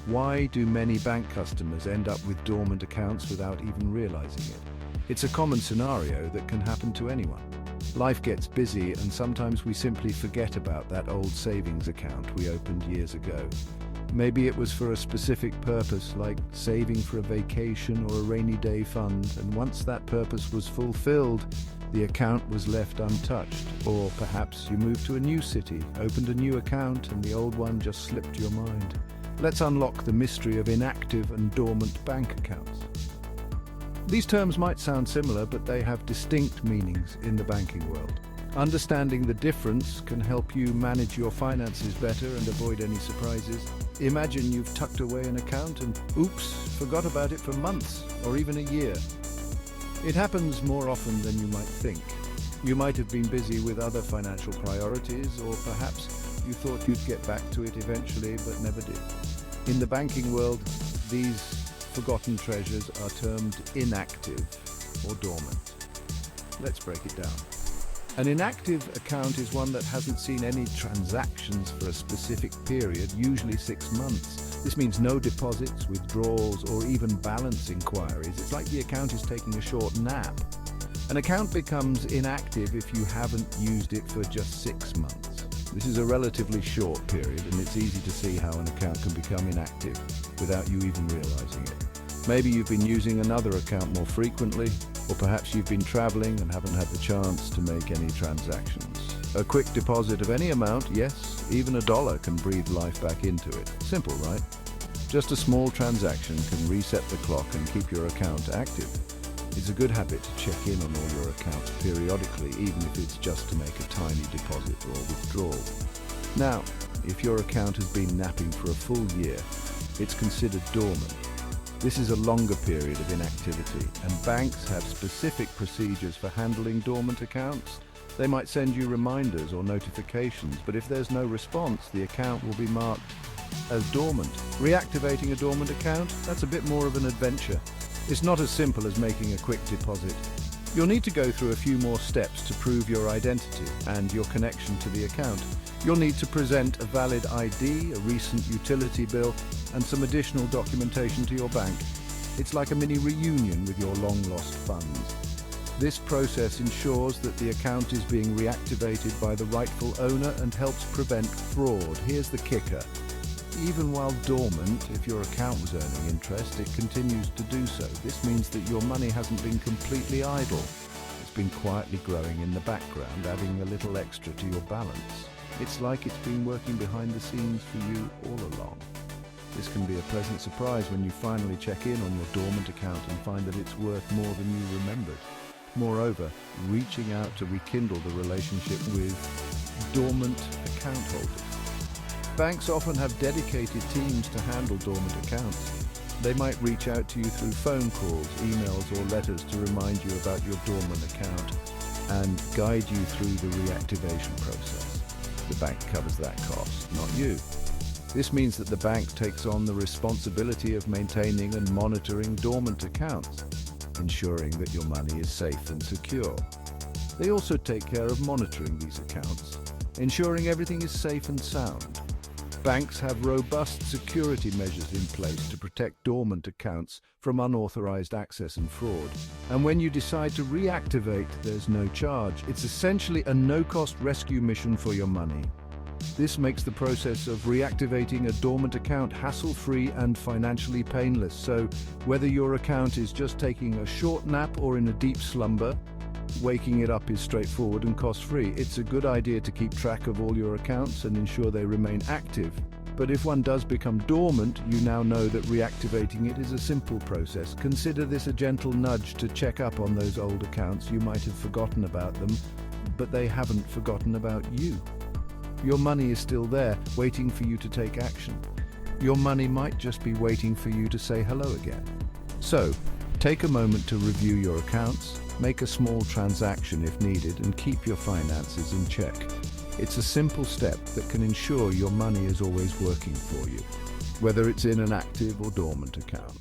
Why do many bank customers end up with dormant accounts without even realizing it? It's a common scenario that can happen to anyone. Life gets busy and sometimes we simply forget about that old savings account we opened years ago. Maybe it was for a specific purpose, like saving for a vacation or a rainy day fund, and once that purpose was fulfilled, the account was left untouched. Or perhaps you moved to a new city, opened a new account, and the old one just slipped your mind. Let's unlock the mystery of inactive and dormant bank accounts. These terms might sound similar, but they have distinct meanings in the banking world. Understanding the difference can help you manage your finances better and avoid any surprises. Imagine you've tucked away an account and, oops, forgot about it for months or even a year. It happens more often than you might think. You might have been busy with other financial priorities, or perhaps you thought you'd get back to it eventually but never did. In the banking world, these forgotten treasures are termed inactive or dormant. Let's break it down. An inactive account is one that hasn't seen any transactions for a specific period, usually 6 months. This means no deposits, withdrawals, or even balance inquiries. It's like the account is taking a short nap. An account becomes inactive if you haven't used it for just 6 months. This is a relatively short period, and it's easy to see how an account can become inactive without you even realizing it. Maybe you've been using another account more frequently, or perhaps you've been traveling and haven't had the chance to make any transactions. A quick deposit of any amount, yes, even $1 can breathe life back into it. Simple, right? Just a small transaction can reset the clock and keep your account active. It's a good habit to check in on all your accounts periodically, even if it's just to make a tiny deposit or withdrawal. Now, if your account has been napping for a full year, it's considered dormant. This is a longer period of inactivity, and banks have specific procedures for handling dormant accounts. They might send you reminders or notifications, but if there's no response, the account will be marked as dormant. Reactivating a dormant account, that's a bit more of an adventure. It's not as simple as making a quick deposit. You'll need to go through a few more steps to prove your identity and your connection to the account. You'll need to present a valid ID, a recent utility bill, and some additional documentation to your bank. It's like a mini reunion with your long-lost funds. This process ensures that the account is being reactivated by the rightful owner and helps prevent fraud. Here's the kicker. Even while dormant, if your account was earning interest, it continues to do so. This means that your money hasn't been completely idle. It's been quietly growing in the background, adding a little extra to your balance. It's like it's been working behind the scenes for you all along. This can be a pleasant surprise when you finally check in on your dormant account and find that it's worth more than you remembered. Moreover, reaching out to rekindle the relationship with dormant account holders. Banks often have dedicated teams to handle dormant accounts. They might reach out to you through phone calls, emails, or letters to remind you about your dormant account and guide you through the reactivation process. The bank covers that cost, not you. This means that the bank takes on the responsibility of maintaining and monitoring dormant accounts, ensuring that your money is safe and secure. They also take care of monitoring these accounts, ensuring everything is safe and sound. Banks have robust security measures in place to protect dormant accounts from unauthorized access and fraud. And when you decide to reactivate, there's no charge. It's essentially a no-cost rescue mission for your money. This makes the process of reactivating a dormant account hassle-free and financially painless. So whether your account is just taking a short nap or in a deep slumber, waking it up is straightforward and cost-free. It's a good idea to keep track of all your accounts and ensure they remain active. But if one does become dormant, you now know that reactivating it is a simple process. Consider this a gentle nudge to check up on those old accounts. You might have forgotten about them, but they haven't forgotten about you. Your money is still there, waiting for you to take action. Your money might just be waiting for you to say hello again. So, take a moment to review your accounts, make a small transaction if needed, and keep your finances in check. It's a simple step that can ensure your money is always working for you, whether it's in an active or dormant account.